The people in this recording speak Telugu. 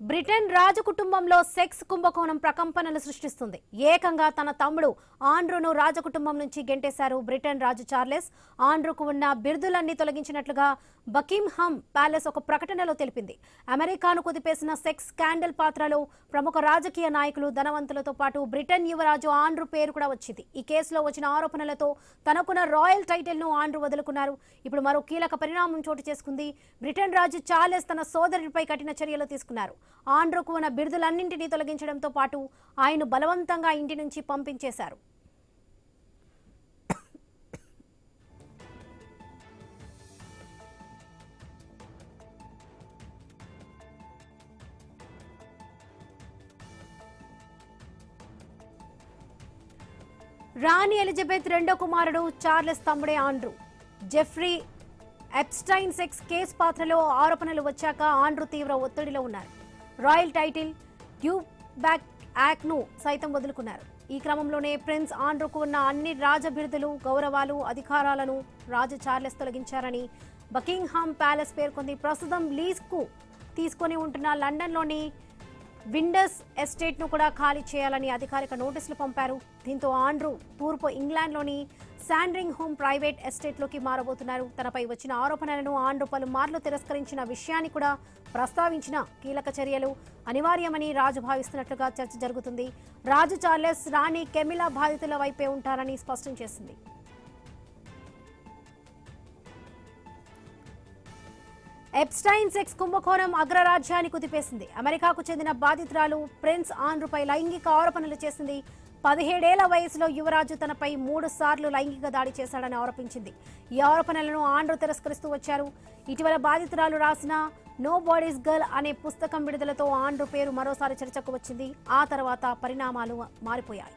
బ్రిటన్ రాజకుటుంబంలో సెక్స్ కుంభకోణం ప్రకంపనలు సృష్టిస్తుంది. ఏకంగా తన తమ్ముడు ఆండ్రూను రాజకుటుంబం నుంచి గెంటేశారు బ్రిటన్ రాజు చార్లెస్. ఆండ్రూకు ఉన్న బిరుదులన్నీ తొలగించినట్లుగా బకింగ్హామ్ ప్యాలెస్ ఒక ప్రకటనలో తెలిపింది. అమెరికాను కుదిపేసిన సెక్స్ స్కాండల్ పాత్రలో ప్రముఖ రాజకీయ నాయకులు, ధనవంతులతో పాటు బ్రిటన్ యువరాజు ఆండ్రూ పేరు కూడా వచ్చింది. ఈ కేసులో వచ్చిన ఆరోపణలతో తనకున్న రాయల్ టైటిల్ ను ఆండ్రూ వదులుకున్నారు. ఇప్పుడు మరో కీలక పరిణామం చోటు చేసుకుంది. బ్రిటన్ రాజు చార్లెస్ తన సోదరుడిపై కఠిన చర్యలు తీసుకున్నారు. ఆండ్రూకు ఉన్న బిరుదులన్నింటినీ తొలగించడంతో పాటు ఆయన బలవంతంగా ఇంటి నుంచి పంపించేశారు. రాణి ఎలిజబెత్ రెండో కుమారుడు చార్లెస్ తమ్ముడే Andrew. Jeffrey Epstein sex case పాత్రలో ఆరోపణలు వచ్చాక ఆండ్రూ తీవ్ర ఒత్తిడిలో ఉన్నారు. రాయల్ టైటిల్, బ్యాక్ యాక్ట్ ను సైతం వదులుకున్నారు. ఈ క్రమంలోనే ప్రిన్స్ ఆండ్రూకు ఉన్న అన్ని రాజ బిరుదులు, గౌరవాలు, అధికారాలను రాజు చార్లెస్ తొలగించారని బకింగ్హామ్ ప్యాలెస్ పేర్కొంది. ప్రస్తుతం లీజ్ కు తీసుకుని ఉంటున్న లండన్లోని విండర్స్ ఎస్టేట్ ను కూడా ఖాళీ చేయాలని అధికారిక నోటీసులు పంపారు. దీంతో ఆండ్రూ తూర్పు ఇంగ్లాండ్లోని శాండ్రింగ్ హోమ్ ప్రైవేట్ ఎస్టేట్ లోకి మారబోతున్నారు. తనపై వచ్చిన ఆరోపణలను ఆండ్రూ పలుమార్లు తిరస్కరించిన విషయాన్ని కూడా ప్రస్తావించిన కీలక చర్యలు అనివార్యమని రాజు భావిస్తున్నట్లుగా చర్చ జరుగుతుంది. రాజు చార్లెస్ రాణి కెమిలా బాధితుల వైపే ఉంటారని స్పష్టం చేసింది. ఎప్స్టైన్ సెక్స్ కుంభకోణం అగ్రరాజ్యాన్ని కుదిపేసింది. అమెరికాకు చెందిన బాధితురాలు ప్రిన్స్ ఆండ్రూపై లైంగిక ఆరోపణలు చేసింది. 17 ఏళ్ల వయసులో యువరాజు తనపై 3 సార్లు లైంగిక దాడి చేశాడని ఆరోపించింది. ఈ ఆరోపణలను ఆండ్రూ తిరస్కరిస్తూ వచ్చారు. ఇటీవల బాధితురాలు రాసిన నో బాడీస్ గర్ల్ అనే పుస్తకం విడుదలతో ఆండ్రూ పేరు మరోసారి చర్చకు వచ్చింది. ఆ తర్వాత పరిణామాలు మారిపోయాయి.